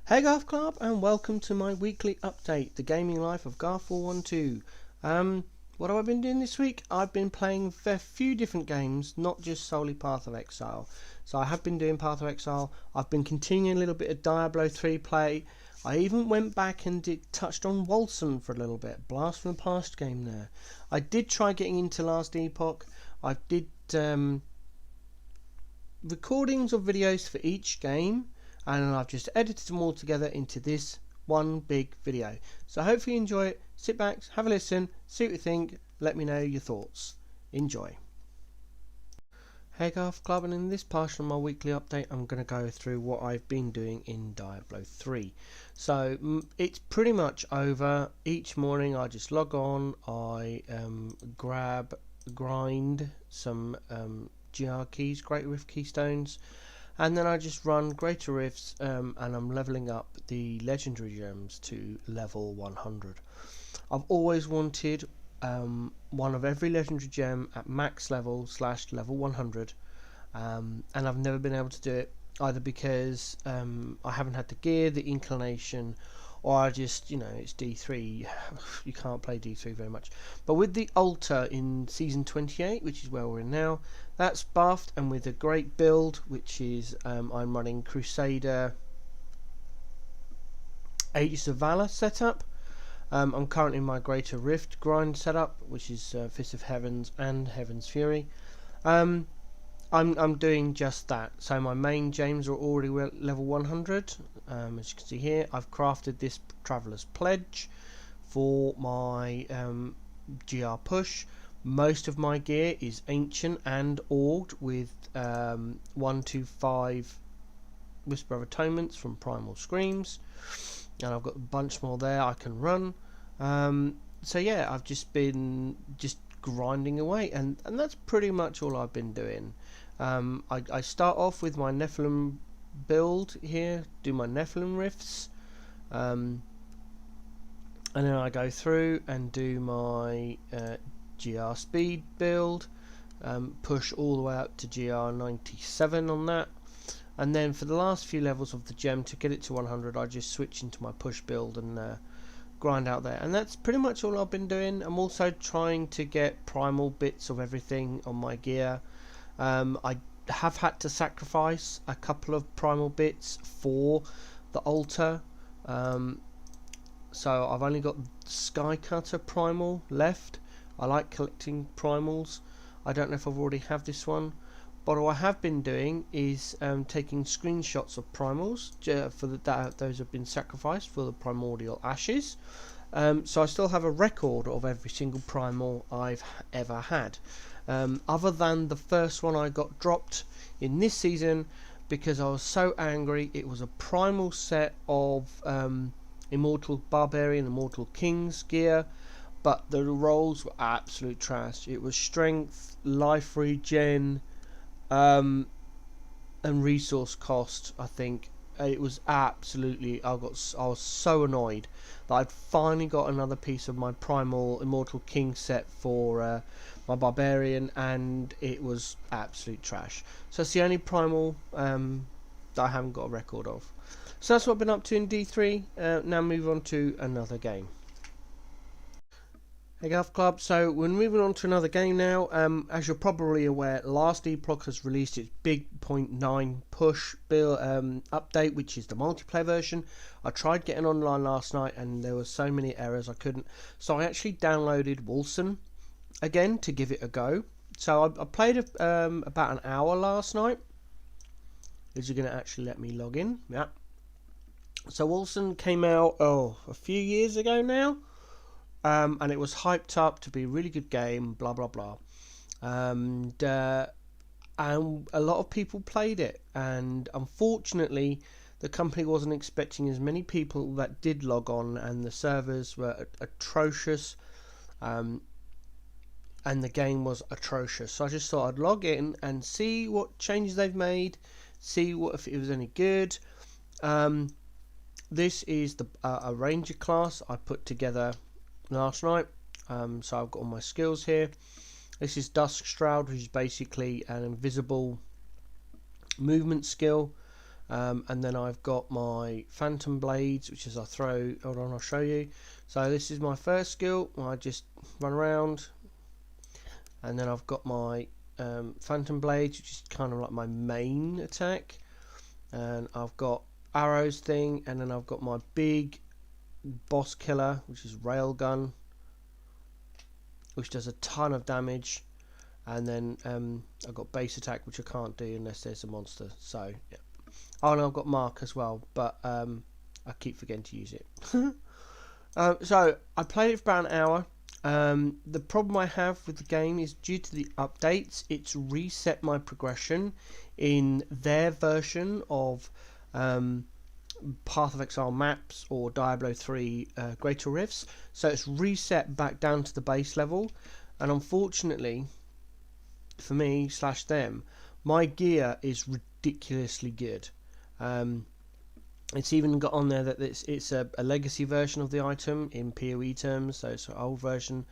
Hey Garth Club, and welcome to my weekly update, the gaming life of Garth412. What have I been doing this week? I've been playing a few different games, not just solely Path of Exile. So I have been doing Path of Exile. I've been continuing a little bit of Diablo 3 play. I even went back and touched on Wolcen for a little bit, Blast from the Past game there. I did try getting into Last Epoch. I did recordings of videos for each game, and I've just edited them all together into this one big video. So hopefully you enjoy it. Sit back, have a listen, see what you think, let me know your thoughts. Enjoy. Hey Garth Club, and in this portion of my weekly update I'm going to go through what I've been doing in Diablo 3. So it's pretty much over. Each morning I just log on, I grind some GR keys, Great Rift Keystones, and then I just run Greater Rifts, and I'm leveling up the legendary gems to level 100. I've always wanted one of every legendary gem at max level / level 100, and I've never been able to do it, either because I haven't had the gear, the inclination, or I just, it's D3, you can't play D3 very much. But with the altar in Season 28, which is where we're in now, that's buffed, and with a great build, which is, I'm running Crusader Aegis of Valor setup. I'm currently in my Greater Rift grind setup, which is Fist of Heavens and Heaven's Fury. I'm doing just that. So my main gems are already level 100. As you can see here, I've crafted this Traveller's Pledge for my GR push. Most of my gear is ancient and auged with 1 to 5 Whisper of Atonements from Primal Screams, and I've got a bunch more there I can run. So yeah, I've just been grinding away, and that's pretty much all I've been doing. I start off with my Nephilim build here, do my Nephilim rifts, and then I go through and do my GR speed build, push all the way up to GR 97 on that, and then for the last few levels of the gem to get it to 100, I just switch into my push build and grind out there. And that's pretty much all I've been doing. I'm also trying to get primal bits of everything on my gear. I have had to sacrifice a couple of primal bits for the altar, so I've only got Skycutter primal left. I like collecting primals. I don't know if I've already have this one, but what I have been doing is taking screenshots of primals for those have been sacrificed for the primordial ashes. So I still have a record of every single primal I've ever had, other than the first one I got dropped in this season because I was so angry. It was a primal set of Immortal Barbarian, Immortal King's gear, but the rolls were absolute trash. It was strength, life regen, and resource cost. I think it was absolutely. I was so annoyed that I'd finally got another piece of my primal Immortal King set for my barbarian, and it was absolute trash. So it's the only primal that I haven't got a record of. So that's what I've been up to in D3. Now move on to another game. Hey Golf Club, so we're moving on to another game now. As you're probably aware, Last Epoch has released its big 0.9 push build update, which is the multiplayer version. I tried getting online last night and there were so many errors I couldn't. So I actually downloaded Wolcen again to give it a go. So I played about an hour last night. Is it going to actually let me log in? Yeah. So Wolcen came out a few years ago now. And it was hyped up to be a really good game, blah blah blah, and a lot of people played it, and unfortunately the company wasn't expecting as many people that did log on, and the servers were atrocious, and the game was atrocious. So I just thought I'd log in and see what changes they've made, see if it was any good. This is a ranger class I put together last night, so I've got all my skills here. This is Dusk Shroud, which is basically an invisible movement skill. And then I've got my phantom blades, which is I throw. Hold on, I'll show you. So this is my first skill. I just run around, and then I've got my phantom blades, which is kind of like my main attack. And I've got arrows thing, and then I've got my big boss killer, which is railgun, which does a ton of damage. And then I've got base attack, which I can't do unless there's a monster. So yeah. Oh, and I've got mark as well, but I keep forgetting to use it. So I played it for about an hour. The problem I have with the game is due to the updates, it's reset my progression in their version of Path of Exile maps or Diablo 3 Greater Rifts. So it's reset back down to the base level, and unfortunately for me / them, my gear is ridiculously good. It's even got on there that it's a legacy version of the item in PoE terms, so it's an old version,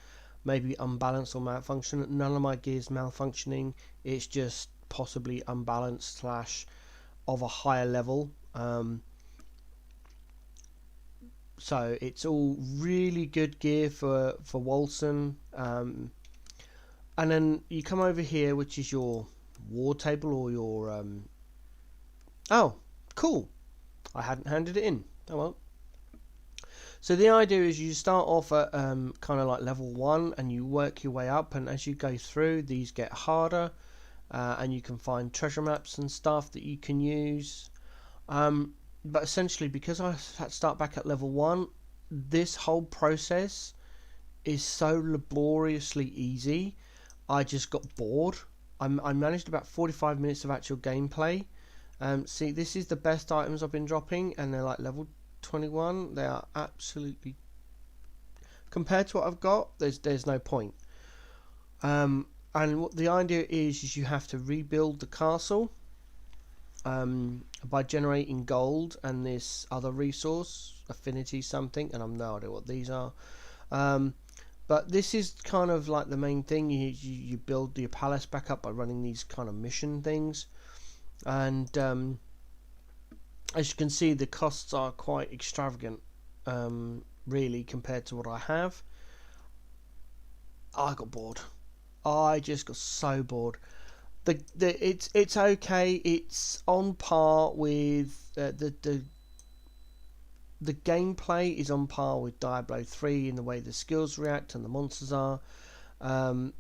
maybe unbalanced or malfunction. None of my gear's malfunctioning, it's just possibly unbalanced / of a higher level. So it's all really good gear for Wolcen. And then you come over here, which is your war table or your oh, cool, I hadn't handed it in. Oh well. So the idea is you start off at kind of like level 1 and you work your way up, and as you go through, these get harder, and you can find treasure maps and stuff that you can use. But essentially, because I had to start back at level 1, this whole process is so laboriously easy, I just got bored. I managed about 45 minutes of actual gameplay. See, this is the best items I've been dropping, and they're like level 21. They are absolutely, compared to what I've got, there's no point. And what the idea is you have to rebuild the castle by generating gold and this other resource, affinity something, and I've no idea what these are. But this is kind of like the main thing. You build your palace back up by running these kind of mission things, and as you can see, the costs are quite extravagant, really, compared to what I have. I got bored. I just got so bored. It's okay. It's on par with the gameplay is on par with Diablo 3 in the way the skills react and the monsters are. Where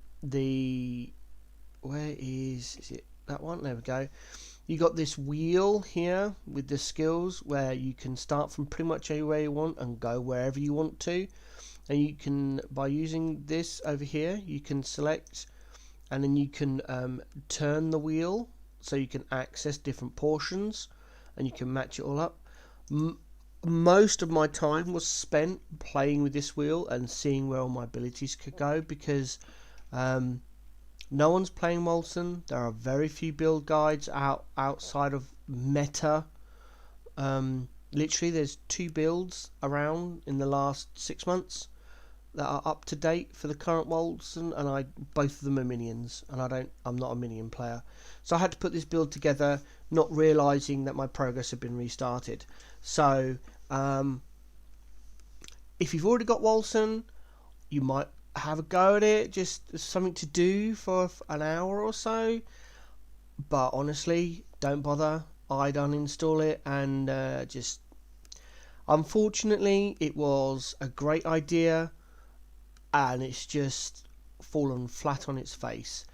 is it? That one? There we go. You got this wheel here with the skills where you can start from pretty much anywhere you want and go wherever you want to. And you can, by using this over here, you can select, and then you can turn the wheel so you can access different portions, and you can match it all up. Most of my time was spent playing with this wheel and seeing where all my abilities could go, because no one's playing Wolcen. There are very few build guides outside of meta. Literally, there's 2 builds around in the last 6 months that are up to date for the current Wolcen, and both of them are minions, and I'm not a minion player, so I had to put this build together, not realizing that my progress had been restarted. So if you've already got Wolcen, you might have a go at it, just something to do for an hour or so, but honestly, don't bother. I'd uninstall it, and just, unfortunately, it was a great idea and it's just fallen flat on its face.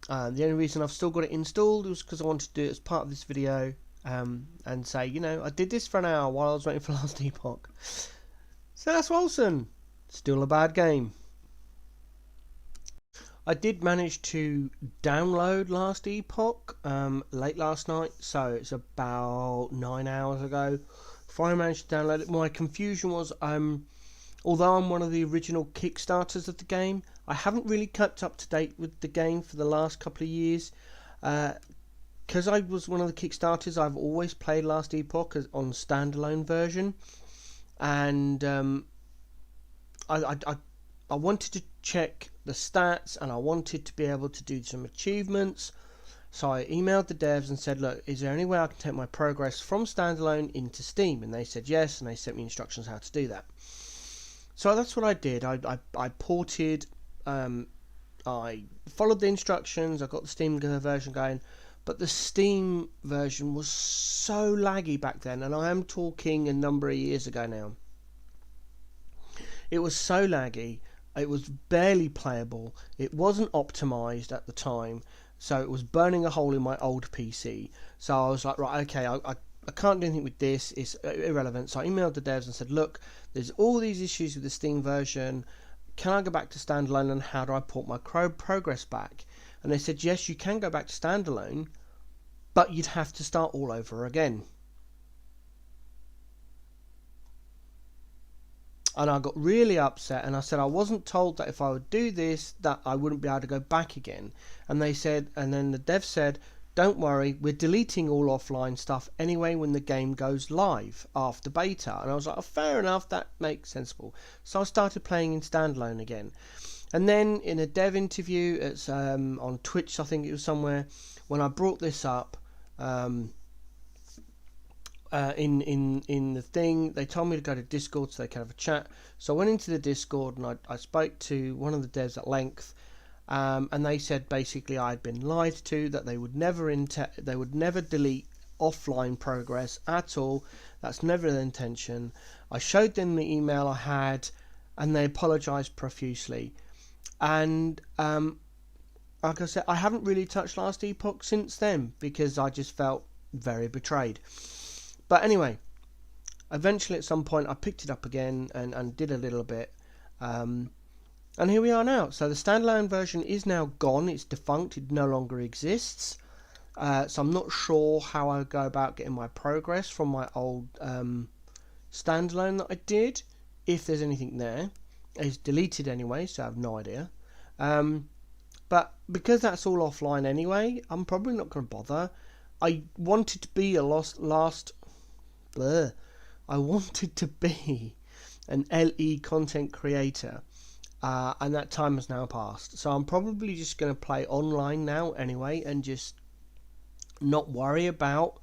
The only reason I've still got it installed was because I wanted to do it as part of this video, and say, you know, I did this for an hour while I was waiting for Last Epoch. So that's Wolcen. Still a bad game. I did manage to download Last Epoch late last night, so it's about 9 hours ago. Before I managed to download it, my confusion was, although I'm one of the original Kickstarters of the game, I haven't really kept up to date with the game for the last couple of years. Because I was one of the Kickstarters, I've always played Last Epoch on standalone version, and I wanted to check the stats, and I wanted to be able to do some achievements, So I emailed the devs and said, look, is there any way I can take my progress from standalone into Steam? And they said yes, and they sent me instructions how to do that. So that's what I did. I ported, I followed the instructions, I got the Steam version going, but the Steam version was so laggy back then, and I am talking a number of years ago now. It was so laggy, it was barely playable, it wasn't optimized at the time, so it was burning a hole in my old PC. So I was like, right, okay, I can't do anything with this, it's irrelevant. So I emailed the devs and said, look, there's all these issues with the Steam version, can I go back to standalone, and how do I port my progress back? And they said, yes, you can go back to standalone, but you'd have to start all over again. And I got really upset, and I said I wasn't told that if I would do this that I wouldn't be able to go back again. And they said, and then the dev said, don't worry, we're deleting all offline stuff anyway when the game goes live after beta. And I was like, oh, fair enough, that makes sensible. So I started playing in standalone again. And then in a dev interview, it's on Twitch, I think it was somewhere, when I brought this up, in the thing, they told me to go to Discord so they could have a chat. So I went into the Discord and I spoke to one of the devs at length, and they said basically I'd been lied to, that they would never delete offline progress at all. That's never their intention. I showed them the email I had, and they apologised profusely. And like I said, I haven't really touched Last Epoch since then because I just felt very betrayed. But anyway, eventually at some point I picked it up again and did a little bit. And here we are now. So the standalone version is now gone. It's defunct. It no longer exists. So I'm not sure how I go about getting my progress from my old standalone that I did. If there's anything there. It's deleted anyway, so I have no idea. But because that's all offline anyway, I'm probably not going to bother. I wanted to be I wanted to be an LE content creator, and that time has now passed. So I'm probably just going to play online now anyway, and just not worry about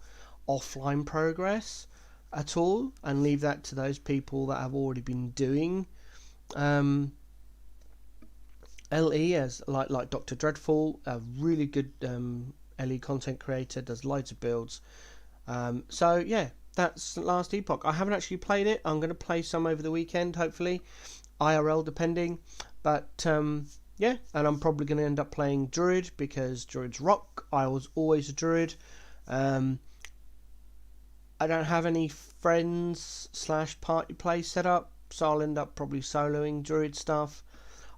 offline progress at all, and leave that to those people that have already been doing LE, as like Dr. Dreadful, a really good LE content creator, does loads of builds. So yeah, that's Last Epoch. I haven't actually played it. I'm going to play some over the weekend, hopefully, IRL depending. But yeah, and I'm probably going to end up playing Druid because Druids rock. I was always a Druid. I don't have any friends / party play set up, so I'll end up probably soloing Druid stuff.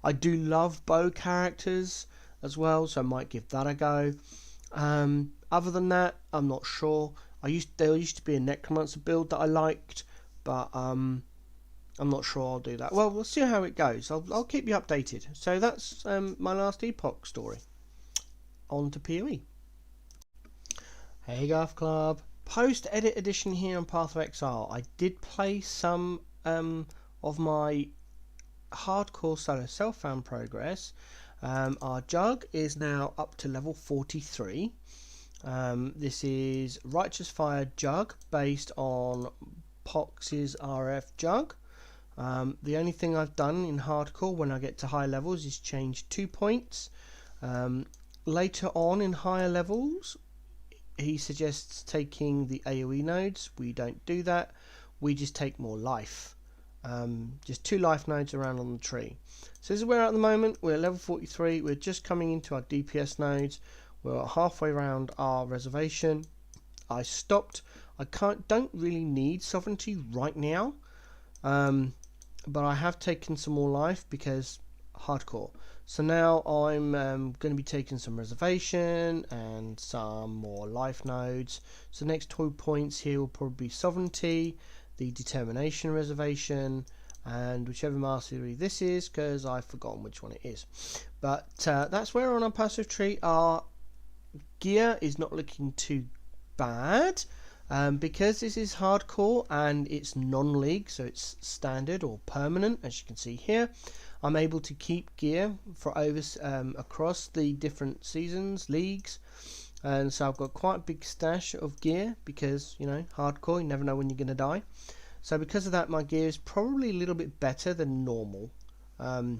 I do love bow characters as well, so I might give that a go. Other than that, I'm not sure. There used to be a Necromancer build that I liked, but I'm not sure I'll do that. Well, we'll see how it goes. I'll keep you updated. So that's my Last Epoch story. On to PoE. Hey Golf Club. Post-edit edition here on Path of Exile. I did play some of my hardcore solo self-found progress. Our Jug is now up to level 43. This is Righteous Fire Jug based on Pox's RF Jug. The only thing I've done in hardcore when I get to high levels is change 2 points. Later on in higher levels, he suggests taking the AoE nodes. We don't do that. We just take more life. Just 2 life nodes around on the tree. So this is where at the moment we're at level 43. We're just coming into our DPS nodes. We're halfway around our reservation. I stopped. I don't really need sovereignty right now, but I have taken some more life because hardcore. So now I'm going to be taking some reservation and some more life nodes. So the next 2 points here will probably be sovereignty, the determination reservation, and whichever mastery this is, because I've forgotten which one it is. But that's where on our passive tree our gear is not looking too bad, because this is hardcore and it's non-league, so it's standard or permanent, as you can see here. I'm able to keep gear for over across the different seasons, leagues, and so I've got quite a big stash of gear because, you know, hardcore, you never know when you're going to die. So because of that, my gear is probably a little bit better than normal. So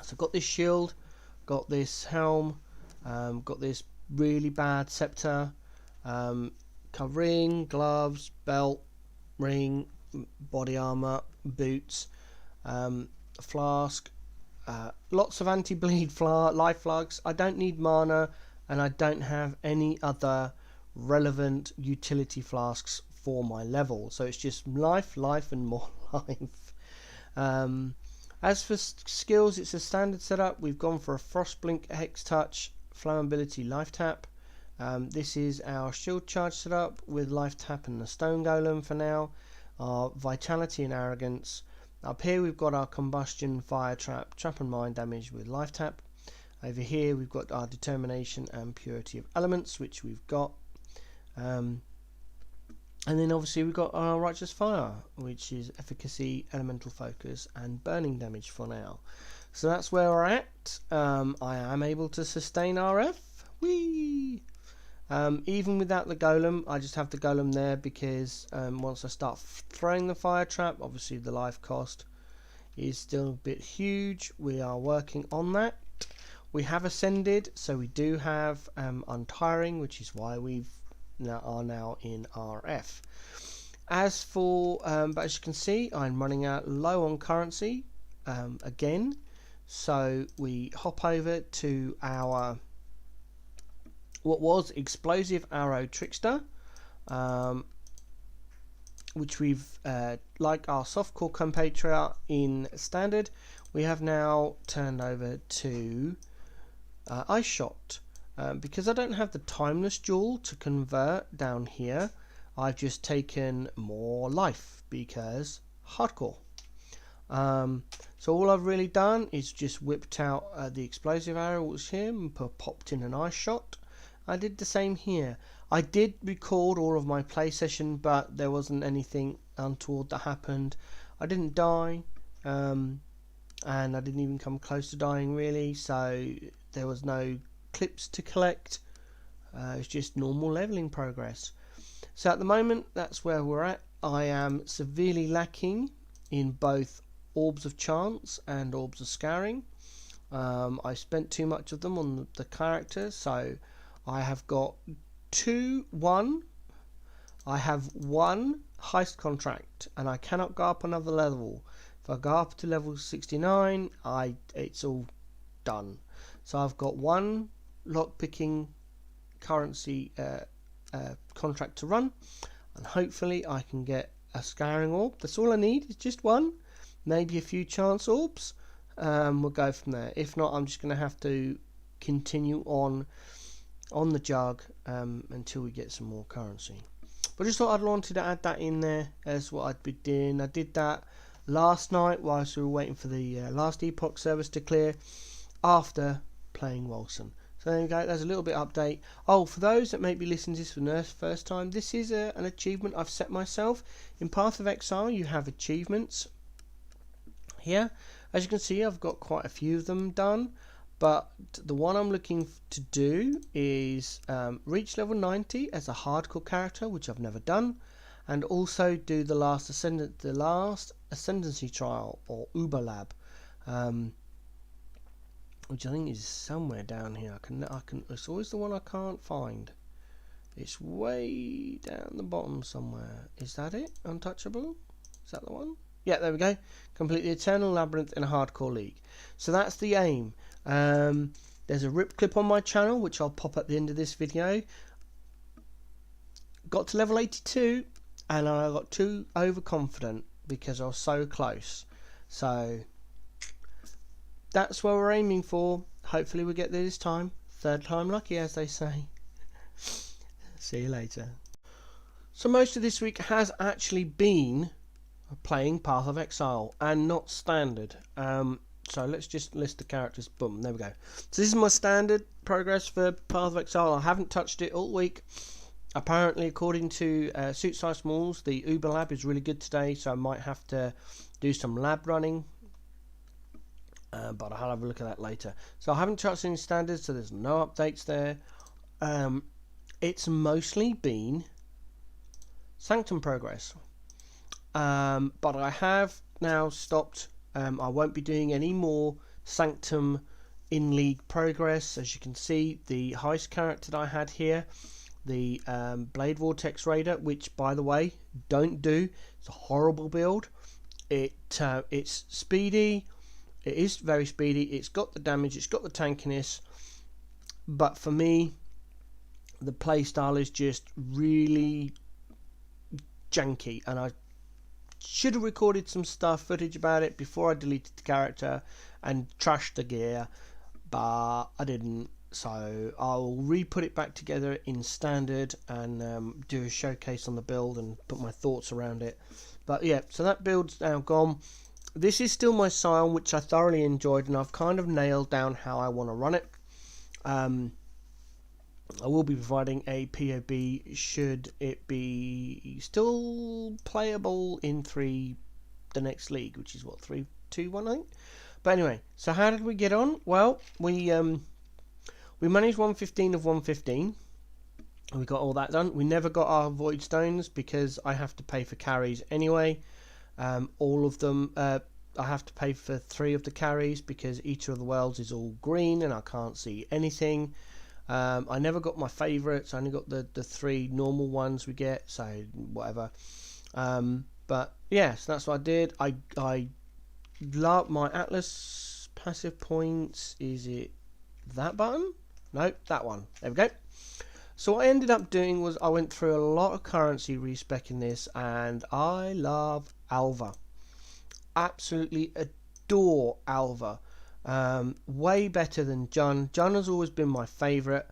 I've got this shield, got this helm, got this really bad scepter, covering, gloves, belt, ring, body armor, boots, flask, lots of anti-bleed life flags. I don't need mana, and I don't have any other relevant utility flasks for my level, so it's just life, and more life. As for skills, it's a standard setup. We've gone for a Frostblink, Hex Touch, Flammability, Life Tap. This is our shield charge setup with Life Tap and the Stone Golem for now. Our Vitality and Arrogance. Up here we've got our Combustion, Fire Trap, Trap and Mind Damage with Life Tap. Over here we've got our Determination and Purity of Elements, which we've got. And then obviously we've got our Righteous Fire, which is Efficacy, Elemental Focus and Burning Damage for now. So that's where we're at. I am able to sustain RF. Whee! Even without the golem, I just have the golem there because once I start throwing the fire trap, obviously the life cost is still a bit huge. We are working on that. We have ascended, so we do have untiring, which is why we are now in RF. As for, but as you can see, I'm running out low on currency again. So we hop over to our what was Explosive Arrow Trickster, which we've, like our softcore compatriot in standard, we have now turned over to Ice Shot. Because I don't have the Timeless Jewel to convert down here, I've just taken more life because hardcore. So all I've really done is just whipped out the Explosive Arrow, which was here, and popped in an Ice Shot. I did the same here. I did record all of my play session, but there wasn't anything untoward that happened. I didn't die, and I didn't even come close to dying really, so there was no clips to collect. It's just normal leveling progress. So at the moment, that's where we're at. I am severely lacking in both Orbs of Chance and Orbs of Scouring. I spent too much of them on the character, so I have got I have one heist contract, and I cannot go up another level. If I go up to level 69, it's all done. So I've got one lockpicking currency contract to run, and hopefully I can get a Scouring Orb. That's all I need, is just one, maybe a few chance orbs. We'll go from there. If not, I'm just going to have to continue on the jug until we get some more currency. But I just thought I'd wanted to add that in there as what I'd be doing. I did that last night whilst we were waiting for the last Epoch service to clear after playing Wolcen. So there we go, there's a little bit update. Oh, for those that may be listening to this for the first time, this is an achievement I've set myself. In Path of Exile you have achievements here. As you can see, I've got quite a few of them done, but the one I'm looking to do is reach level 90 as a hardcore character, which I've never done, and also do the last ascendancy trial, or Uber Lab, which I think is somewhere down here. I can. It's always the one I can't find. It's way down the bottom somewhere. Is that it? Untouchable? Is that the one? Yeah, there we go. Complete the Eternal Labyrinth in a hardcore league. So that's the aim. There's a rip clip on my channel, which I'll pop at the end of this video. Got to level 82, and I got too overconfident because I was so close. So that's what we're aiming for. Hopefully we get there this time. Third time lucky, as they say. See you later. So most of this week has actually been playing Path of Exile and not standard. So let's just list the characters. Boom, there we go. So this is my standard progress for Path of Exile. I haven't touched it all week. Apparently, according to Suit Size Malls, the Uber Lab is really good today, so I might have to do some lab running. But I'll have a look at that later. So I haven't touched any standards, so there's no updates there. it's mostly been Sanctum progress, but I have now stopped. I won't be doing any more Sanctum in league progress. As you can see, the heist character that I had here, the Blade Vortex Raider, which by the way, don't do. It's a horrible build. It's speedy. It is very speedy. It's got the damage. It's got the tankiness. But for me, the playstyle is just really janky, and I should have recorded some footage about it before I deleted the character and trashed the gear, but I didn't. So I'll re-put it back together in standard and do a showcase on the build and put my thoughts around it. But yeah, so that build's now gone. This is still my Scion, which I thoroughly enjoyed, and I've kind of nailed down how I want to run it. I will be providing a POB should it be still playable in the next league, which is what, 3-2-1, I think. But anyway, so how did we get on? Well, we managed 115 of 115. We got all that done. We never got our Void Stones because I have to pay for carries anyway. All of them, I have to pay for 3 of the carries because each of the worlds is all green and I can't see anything. I never got my favourites. I only got the 3 normal ones we get, so whatever. But yeah, so that's what I did. I love my Atlas passive points. Is it that button? No, that one. There we go. So what I ended up doing was I went through a lot of currency respecing this, and I love Alva. Absolutely adore Alva. Way better than Jun. Jun has always been my favourite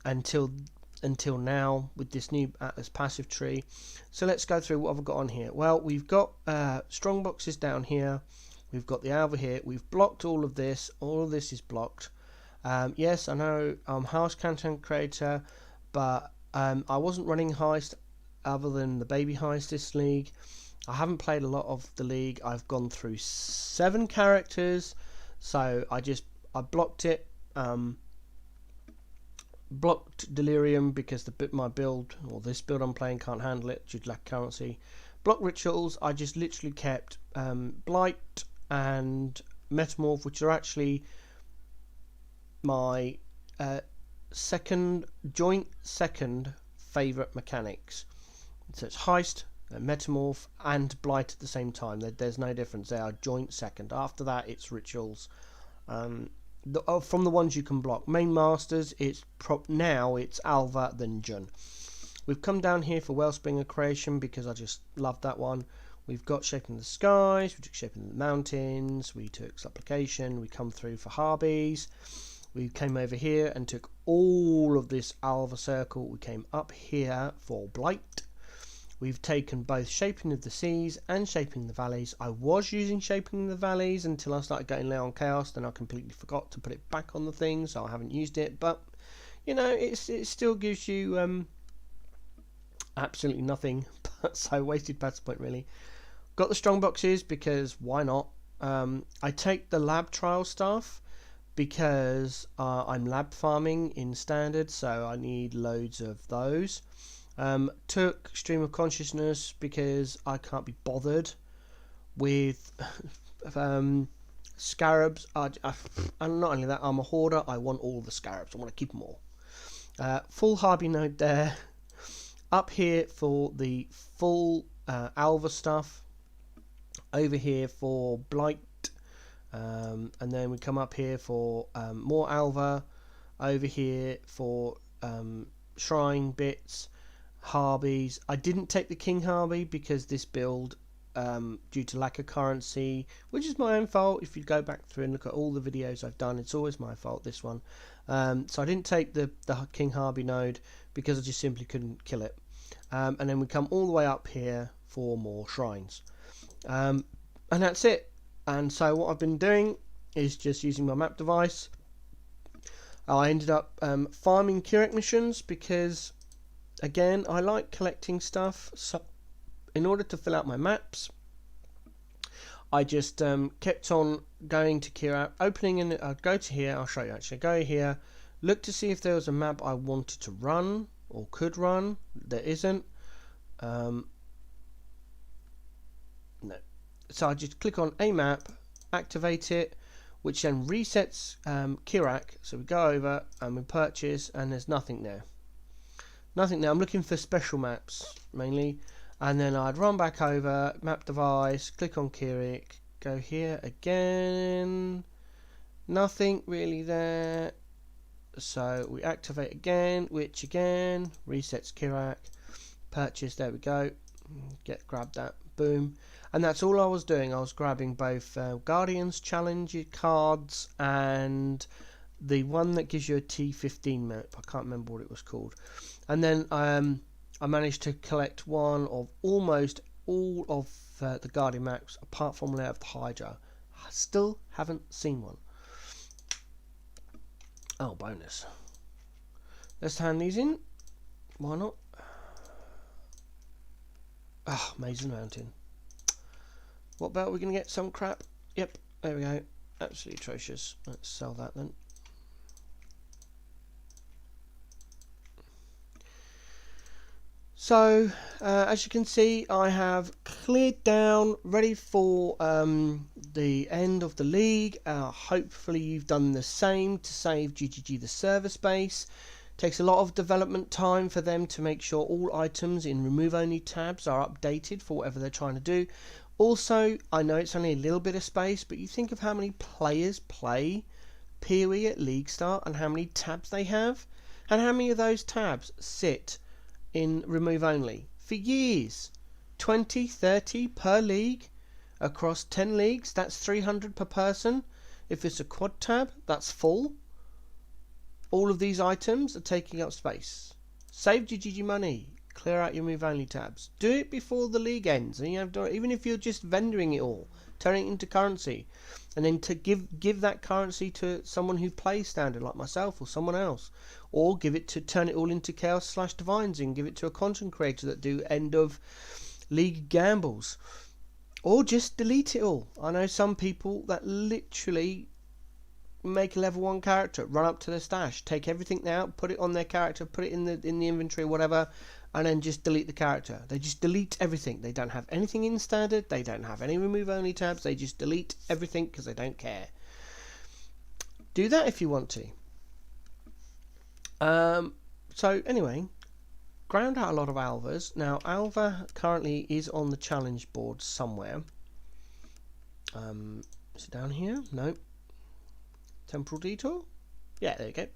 until now with this new Atlas passive tree. So let's go through what I've got on here. Well, we've got strong boxes down here. We've got the Alva here. We've blocked all of this. All of this is blocked. Yes, I know I'm House Content Creator, but I wasn't running Heist other than the baby Heist this league. I haven't played a lot of the league. I've gone through 7 characters. So I blocked it, blocked Delirium because my build, or this build I'm playing, can't handle it due to lack of currency. Blocked Rituals, I just literally kept Blight and Metamorph, which are actually my joint second favourite mechanics. So it's Heist, Metamorph and Blight at the same time. There's no difference. They are joint second. After that, it's Rituals. From the ones you can block. Main Masters, now it's Alva, then Jun. We've come down here for Wellspringer Creation because I just love that one. We've got Shaping the Skies, we took Shaping the Mountains, we took Supplication, we come through for Harbies. We came over here and took all of this Alva circle. We came up here for Blight. We've taken both Shaping of the Seas and Shaping the Valleys. I was using Shaping the Valleys until I started getting low on Chaos, then I completely forgot to put it back on the thing, so I haven't used it. But, you know, it still gives you absolutely nothing, so wasted passive point really. Got the strong boxes because why not? I take the lab trial stuff because I'm lab farming in standard, so I need loads of those. Took Stream of Consciousness because I can't be bothered with scarabs. And not only that, I'm a hoarder. I want all the scarabs. I want to keep them all. Full Harby node there. Up here for the full Alva stuff. Over here for Blight. And then we come up here for more Alva. Over here for Shrine bits. Harbies. I didn't take the King Harby because this build, due to lack of currency, which is my own fault. If you go back through and look at all the videos I've done, it's always my fault, this one. So I didn't take the King Harby node because I just simply couldn't kill it. And then we come all the way up here for more shrines. And that's it. And so what I've been doing is just using my map device. I ended up farming Keurig missions because, again, I like collecting stuff. So in order to fill out my maps, I just kept on going to Keurig, opening, and I'd go to here. I'll show you actually. Go here, Look to see if there was a map I wanted to run or could run. There isn't. No. So I just click on a map, activate it, which then resets Kirac. So we go over and we purchase, and there's nothing there. Nothing there. I'm looking for special maps mainly, and then I'd run back over, map device, click on Kirac, go here again. Nothing really there. So we activate again, which again resets Kirac. Purchase. There we go. Grab that. Boom. And that's all I was doing. I was grabbing both Guardians Challenge cards and the one that gives you a T15 map. I can't remember what it was called. And then I managed to collect one of almost all of the Guardian maps, apart from Lair of the Hydra. I still haven't seen one. Oh, bonus. Let's hand these in. Why not? Ah, Maze and Mountain. What about we're going to get some crap? Yep, there we go. Absolutely atrocious. Let's sell that then. So, as you can see, I have cleared down, ready for the end of the league. Hopefully you've done the same to save GGG the server space. Takes a lot of development time for them to make sure all items in remove only tabs are updated for whatever they're trying to do. Also, I know it's only a little bit of space, but you think of how many players play PoE at League Start and how many tabs they have, and how many of those tabs sit in remove only for years. 20, 30 per league across 10 leagues. That's 300 per person. If it's a quad tab, that's full. All of these items are taking up space. Save GGG money. Clear out your move only tabs. Do it before the league ends, and you have to, even if you're just vendoring it all, turn it into currency, and then to give that currency to someone who plays standard like myself or someone else, or turn it all into Chaos/Divines and give it to a content creator that do end of league gambles, or just delete it all. I know some people that literally make a level 1 character, run up to their stash, take everything out, put it on their character, put it in the inventory or whatever, and then just delete the character. They just delete everything. They don't have anything in standard, they don't have any remove only tabs, they just delete everything because they don't care. Do that if you want to. So anyway, ground out a lot of Alvas. Now Alva currently is on the challenge board somewhere. Is it down here? No. Temporal Detour? Yeah, there you go.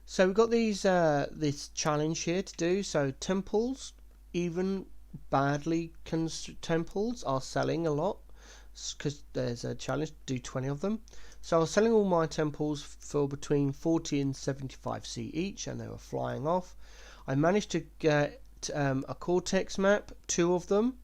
So we've got these this challenge here to do. So temples, even badly temples, are selling a lot because there's a challenge to do 20 of them. So I was selling all my temples for between 40 and 75C each, and they were flying off. I managed to get a Cortex map, 2 of them.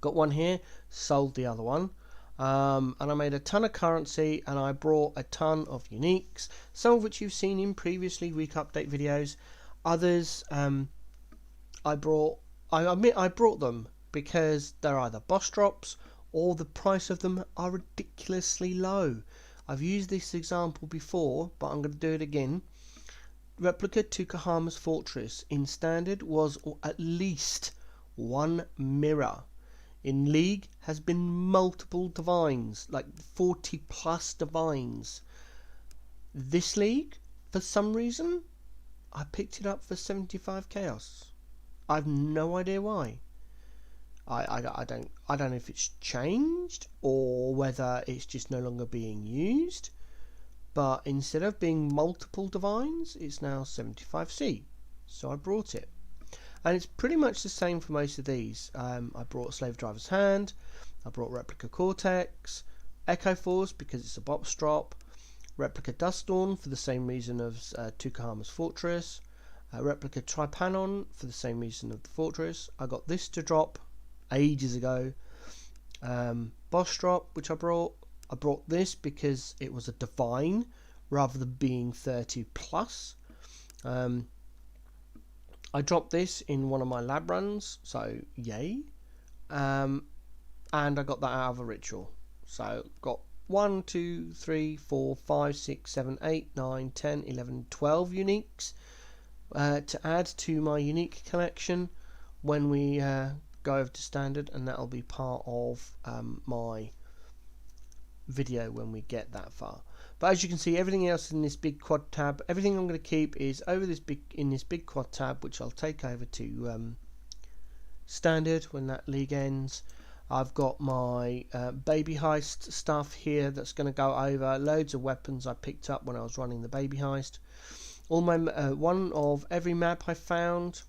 Got one here, sold the other one. And I made a ton of currency, and I brought a ton of uniques, some of which you've seen in previously week update videos. Others I brought them because they're either boss drops or the price of them are ridiculously low. I've used this example before, but I'm going to do it again. Replica to Kahama's Fortress in standard was at least 1 mirror. In League has been multiple divines, like 40 plus divines. This League, for some reason, I picked it up for 75 chaos. I've no idea why. I don't know if it's changed or whether it's just no longer being used. But instead of being multiple divines, it's now 75C. So I brought it. And it's pretty much the same for most of these. I brought Slave Driver's Hand, I brought Replica Cortex, Echo Force because it's a box drop, Replica Dustdawn for the same reason as Tukahama's Fortress, Replica Tripanon for the same reason of the Fortress. I got this to drop ages ago. Boss drop, which I brought this because it was a divine rather than being 30 plus. I dropped this in one of my lab runs, so yay. And I got that out of a ritual. So got 1, 2, 3, 4, 5, 6, 7, 8, 9, 10, 11, 12 uniques to add to my unique collection when we go over to standard, and that'll be part of my video when we get that far. But as you can see, everything else in this big quad tab, everything I'm going to keep is over this big quad tab, which I'll take over to standard when that league ends. I've got my baby heist stuff here that's going to go over. Loads of weapons I picked up when I was running the baby heist. All my one of every map I found.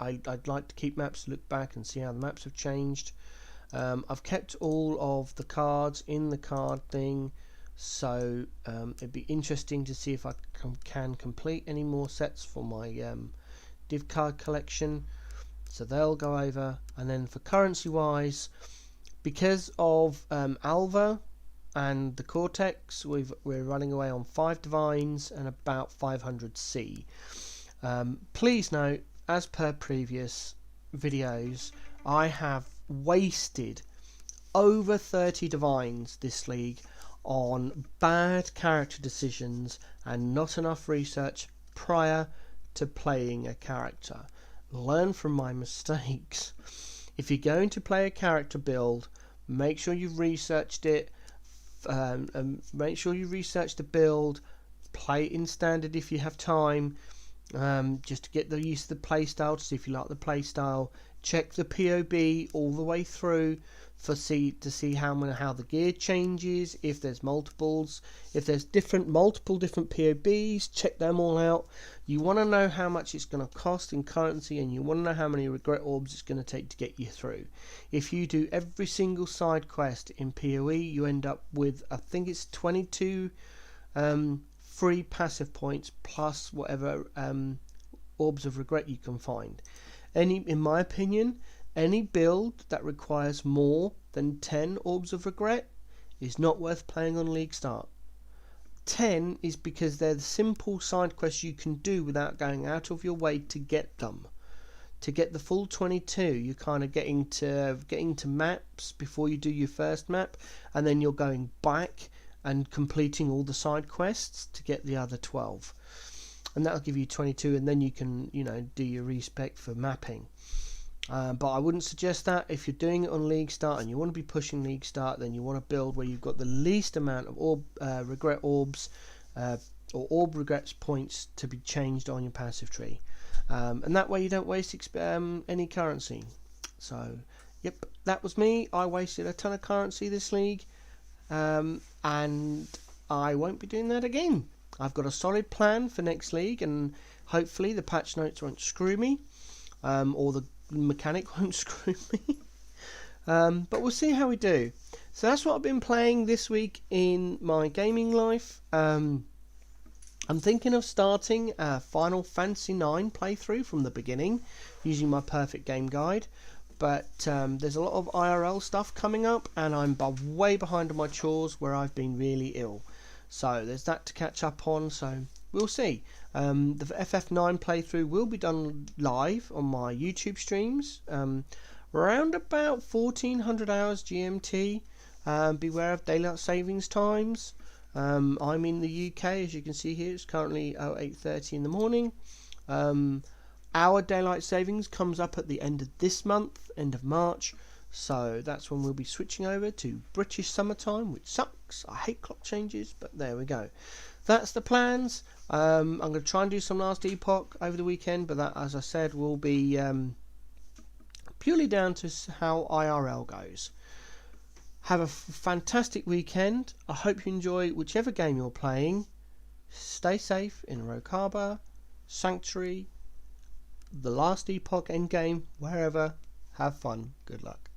I'd like to keep maps, look back and see how the maps have changed. I've kept all of the cards in the card thing, so it'd be interesting to see if I can complete any more sets for my div card collection. So they'll go over. And then for currency wise, because of Alva and the Cortex, we're running away on 5 divines and about 500 C. Please note, as per previous videos, I have wasted over 30 divines this league on bad character decisions and not enough research prior to playing a character. Learn from my mistakes. If you're going to play a character build, make sure you've researched it, make sure you research the build, play it in standard if you have time, just to get the use of the playstyle, to see if you like the playstyle. Check the POB all the way through to see how the gear changes, if there's multiples, if there's multiple different POBs, check them all out. You want to know how much it's going to cost in currency, and you want to know how many regret orbs it's going to take to get you through. If you do every single side quest in PoE, you end up with, I think it's 22 free passive points plus whatever orbs of regret you can find. In my opinion, any build that requires more than 10 orbs of regret is not worth playing on League Start. 10 is because they're the simple side quests you can do without going out of your way to get them. To get the full 22, you're kind of getting to maps before you do your first map, and then you're going back and completing all the side quests to get the other 12. And that'll give you 22, and then you can, do your respec for mapping. But I wouldn't suggest that. If you're doing it on League Start and you want to be pushing League Start, then you want to build where you've got the least amount of regret orbs or orb regrets points to be changed on your passive tree, and that way you don't waste any currency. So yep, that was me. I wasted a ton of currency this league, and I won't be doing that again. I've got a solid plan for next league, and hopefully the patch notes won't screw me, or the mechanic won't screw me. But we'll see how we do. So that's what I've been playing this week in my gaming life. I'm thinking of starting a Final Fantasy IX playthrough from the beginning using my perfect game guide, but there's a lot of IRL stuff coming up, and I'm way behind on my chores where I've been really ill. So there's that to catch up on, so we'll see. The FF9 playthrough will be done live on my YouTube streams around about 1400 hours GMT. Beware of daylight savings times. I'm in the UK, as you can see here. It's currently 8:30 in the morning. Our daylight savings comes up at the end of this month, end of March. So that's when we'll be switching over to British summertime, which sucks. I hate clock changes, but there we go. That's the plans. I'm going to try and do some Last Epoch over the weekend, but that, as I said, will be purely down to how IRL goes. Have a fantastic weekend. I hope you enjoy whichever game you're playing. Stay safe in Rogue Harbour, Sanctuary, the Last Epoch endgame, wherever. Have fun. Good luck.